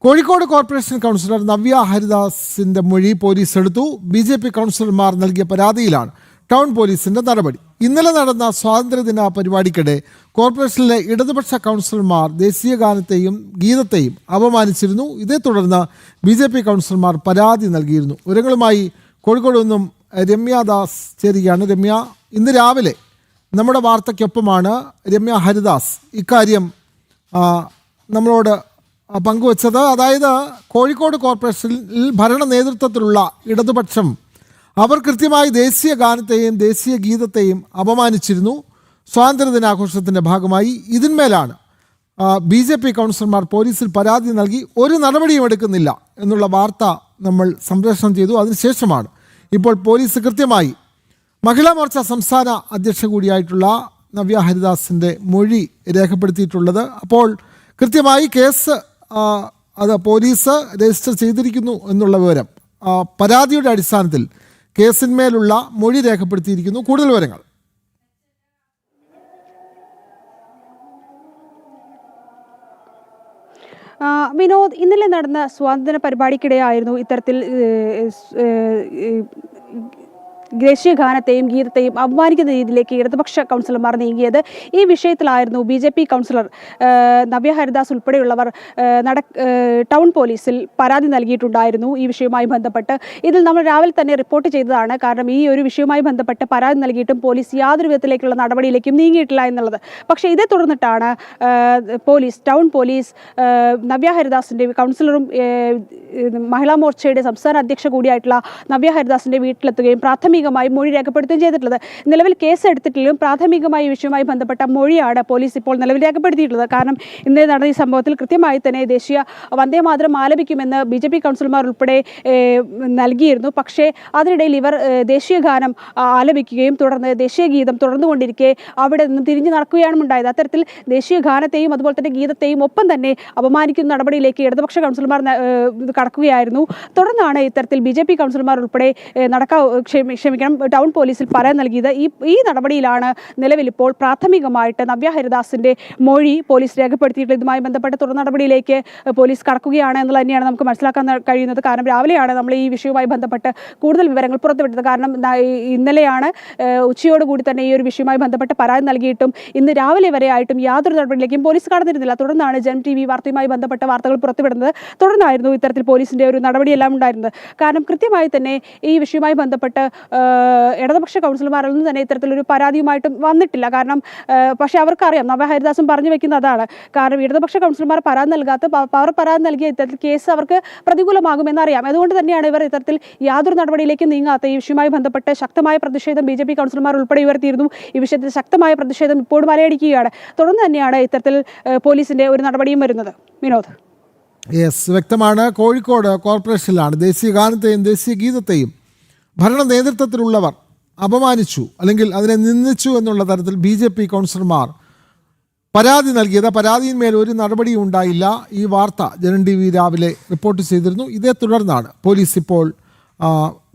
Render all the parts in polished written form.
Kozhikode corporation councillor Navya ഹരിദാസിന്റെ മൊഴി police എടുത്തു. BJP. കൗൺസിലർമാർ നൽകിയ പരാതിയിലാണ് ടൗൺ പോലീസിന്റെ നടപടി. ഇന്നലെ നടന്ന സ്വാതന്ത്ര്യദിന പരിപാടിക്കിടെ കോർപ്പറേഷനിലെ ഇടതുപക്ഷ കൗൺസിലർമാർ ദേശീയ ഗാനത്തെയും ഗീതത്തെയും അപമാനിച്ചിരുന്നു. ഇതേ തുടർന്ന് ബി.ജെ.പി. കൗൺസിലർമാർ പരാതി നൽകിയിരുന്നു. വിവരങ്ങളുമായി കോഴിക്കോട് നിന്നും രമ്യ ദാസ് ചേരുകയാണ്. രമ്യ, ഇന്ന് രാവിലെ നമ്മുടെ വാർത്തയ്ക്കൊപ്പമാണ് രമ്യ ഹരിദാസ് ഇക്കാര്യം നമ്മളോട് പങ്കുവച്ചത്. അതായത് കോഴിക്കോട് കോർപ്പറേഷനിൽ ഭരണ നേതൃത്വത്തിലുള്ള ഇടതുപക്ഷം അവർ കൃത്യമായി ദേശീയ ഗാനത്തെയും ദേശീയ ഗീതത്തെയും അപമാനിച്ചിരുന്നു സ്വാതന്ത്ര്യദിനാഘോഷത്തിൻ്റെ ഭാഗമായി. ഇതിന്മേലാണ് ബി.ജെ.പി. കൗൺസിലർമാർ പോലീസിൽ പരാതി നൽകി ഒരു നടപടിയും എടുക്കുന്നില്ല എന്നുള്ള വാർത്ത നമ്മൾ സംപ്രേഷണം ചെയ്തു. അതിനുശേഷമാണ് ഇപ്പോൾ പോലീസ് കൃത്യമായി മഹിളാ മോർച്ച സംസ്ഥാന അധ്യക്ഷ കൂടിയായിട്ടുള്ള നവ്യ ഹരിദാസിൻ്റെ മൊഴി രേഖപ്പെടുത്തിയിട്ടുള്ളത്. അപ്പോൾ കൃത്യമായി കേസ് അത് പോലീസ് രജിസ്റ്റർ ചെയ്തിരിക്കുന്നു എന്നുള്ള വിവരം, പരാതിയുടെ അടിസ്ഥാനത്തിൽ കേസിന്മേലുള്ള മൊഴി രേഖപ്പെടുത്തിയിരിക്കുന്നു. കൂടുതൽ വിവരങ്ങൾ വിനോദ്, ഇന്നലെ നടന്ന സ്വാതന്ത്ര്യ പരിപാടിക്കിടെയായിരുന്നു ഇത്തരത്തിൽ ദേശീയ ഗാനത്തെയും ഗീതത്തെയും അപമാനിക്കുന്ന രീതിയിലേക്ക് ഇടതുപക്ഷ കൗൺസിലർമാർ നീങ്ങിയത്. ഈ വിഷയത്തിലായിരുന്നു ബി.ജെ.പി. കൗൺസിലർ നവ്യ ഹരിദാസ് ഉൾപ്പെടെയുള്ളവർ ടൗൺ പോലീസിൽ പരാതി നൽകിയിട്ടുണ്ടായിരുന്നു ഈ വിഷയവുമായി ബന്ധപ്പെട്ട്. ഇതിൽ നമ്മൾ രാവിലെ തന്നെ റിപ്പോർട്ട് ചെയ്തതാണ്. കാരണം ഈ ഒരു വിഷയവുമായി ബന്ധപ്പെട്ട് പരാതി നൽകിയിട്ടും പോലീസ് യാതൊരു വിധത്തിലേക്കുള്ള നടപടിയിലേക്കും നീങ്ങിയിട്ടില്ല എന്നുള്ളത്. പക്ഷേ ഇതേ തുടർന്നിട്ടാണ് ടൗൺ പോലീസ് നവ്യ ഹരിദാസിൻ്റെ കൗൺസിലറും മഹിളാ മോർച്ചയുടെ സംസ്ഥാന അധ്യക്ഷ കൂടിയായിട്ടുള്ള നവ്യ ഹരിദാസിൻ്റെ വീട്ടിലെത്തുകയും പ്രാഥമികമായി മൊഴി രേഖപ്പെടുത്തുകയും ചെയ്തിട്ടുള്ളത്. നിലവിൽ കേസ് എടുത്തിട്ടില്ലെങ്കിലും പ്രാഥമികമായി ഈ വിഷയവുമായി ബന്ധപ്പെട്ട മൊഴിയാണ് പോലീസ് ഇപ്പോൾ നിലവിൽ രേഖപ്പെടുത്തിയിട്ടുള്ളത്. കാരണം ഇന്നലെ നടന്ന ഈ സംഭവത്തിൽ കൃത്യമായി തന്നെ ദേശീയ വന്ദേമാതരം ആലപിക്കുമെന്ന് ബി.ജെ.പി. കൗൺസിലർമാർ ഉൾപ്പെടെ നൽകിയിരുന്നു. പക്ഷേ അതിനിടയിൽ ഇവർ ദേശീയ ഗാനം ആലപിക്കുകയും തുടർന്ന് ദേശീയ ഗീതം തുടർന്നുകൊണ്ടിരിക്കെ അവിടെ നിന്ന് തിരിഞ്ഞു നടക്കുകയാണ് ഉണ്ടായത്. അത്തരത്തിൽ ദേശീയ ഗാനത്തെയും അതുപോലെ തന്നെ ഗീതത്തെയും ഒപ്പം തന്നെ അപമാനിക്കുന്ന നടപടിയിലേക്ക് ഇടതുപക്ഷ കൗൺസിലർമാർ കടക്കുകയായിരുന്നു. തുടർന്നാണ് ഇത്തരത്തിൽ ബി.ജെ.പി. കൗൺസിലർമാർ ഉൾപ്പെടെ ടൗൺ പോലീസിൽ പരാതി നൽകിയത്. ഈ നടപടിയിലാണ് നിലവിൽ ഇപ്പോൾ പ്രാഥമികമായിട്ട് നവ്യ ഹരിദാസിന്റെ മൊഴി പോലീസ് രേഖപ്പെടുത്തിയിട്ടുള്ളത്. ഇതുമായി ബന്ധപ്പെട്ട തുടർ നടപടിയിലേക്ക് പോലീസ് കടക്കുകയാണ് എന്നുള്ളത് തന്നെയാണ് നമുക്ക് മനസ്സിലാക്കാൻ കഴിയുന്നത്. കാരണം രാവിലെയാണ് നമ്മൾ ഈ വിഷയവുമായി ബന്ധപ്പെട്ട് കൂടുതൽ വിവരങ്ങൾ പുറത്തുവിട്ടത്. കാരണം ഇന്നലെയാണ് ഉച്ചയോടുകൂടി തന്നെ ഈ ഒരു വിഷയവുമായി ബന്ധപ്പെട്ട് പരാതി നൽകിയിട്ടും ഇന്ന് രാവിലെ വരെ ആയിട്ടും യാതൊരു നടപടിയിലേക്കും പോലീസ് കടന്നിരുന്നില്ല. തുടർന്നാണ് ജനം ടി.വി. വാർത്തയുമായി ബന്ധപ്പെട്ട വാർത്തകൾ പുറത്തുവിടുന്നത്. തുടർന്നായിരുന്നു ഇത്തരത്തിൽ പോലീസിന്റെ ഒരു നടപടിയെല്ലാം ഉണ്ടായിരുന്നത്. കാരണം കൃത്യമായി തന്നെ ഈ വിഷയവുമായി ബന്ധപ്പെട്ട് ഇടതുപക്ഷ കൗൺസിലർമാരിൽ നിന്ന് തന്നെ ഇത്തരത്തിലൊരു പരാതിയുമായിട്ടും വന്നിട്ടില്ല. കാരണം പക്ഷേ അവർക്കറിയാം, നവ്യ ഹരിദാസും പറഞ്ഞു വെക്കുന്ന അതാണ്. കാരണം ഇടതുപക്ഷ കൗൺസിലർമാർ പരാതി നൽകിയ ഇത്തരത്തിൽ കേസ് അവർക്ക് പ്രതികൂലമാകുമെന്നറിയാം. അതുകൊണ്ട് തന്നെയാണ് ഇവർ ഇത്തരത്തിൽ യാതൊരു നടപടിയിലേക്കും നീങ്ങാത്ത. ഈ വിഷയവുമായി ബന്ധപ്പെട്ട് ശക്തമായ പ്രതിഷേധം ബി.ജെ.പി. കൗൺസിലർമാർ ഉൾപ്പെടെ ഉയർത്തിയിരുന്നു. ഈ വിഷയത്തിൽ ശക്തമായ പ്രതിഷേധം ഇപ്പോഴും അലയടിക്കുകയാണ്. തുടർന്ന് തന്നെയാണ് ഇത്തരത്തിൽ പോലീസിന്റെ ഒരു നടപടിയും വരുന്നത്. വിനോദ്, വ്യക്തമാണ്. കോഴിക്കോട് കോർപ്പറേഷനിലാണ് ദേശീയ ഗാനത്തെയും ദേശീയ ഗീതത്തെയും ഭരണ നേതൃത്വത്തിലുള്ളവർ അപമാനിച്ചു അല്ലെങ്കിൽ അതിനെ നിന്ദിച്ചു എന്നുള്ള തരത്തിൽ ബി.ജെ.പി. കൗൺസിലർമാർ പരാതി നൽകിയത്. പരാതിയിന്മേൽ ഒരു നടപടിയും ഉണ്ടായില്ല. ഈ വാർത്ത ജനം ടി.വി. രാവിലെ റിപ്പോർട്ട് ചെയ്തിരുന്നു. ഇതേ തുടർന്നാണ് പോലീസ് ഇപ്പോൾ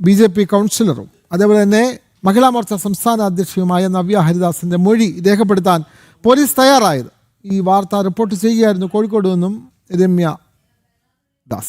ബി.ജെ.പി. കൗൺസിലറും അതേപോലെ തന്നെ മഹിളാ മോർച്ച സംസ്ഥാന അധ്യക്ഷയുമായ നവ്യ ഹരിദാസിൻ്റെ മൊഴി രേഖപ്പെടുത്താൻ പോലീസ് തയ്യാറായത്. ഈ വാർത്ത റിപ്പോർട്ട് ചെയ്യുകയായിരുന്നു കോഴിക്കോട് നിന്നും രമ്യ ദാസ്.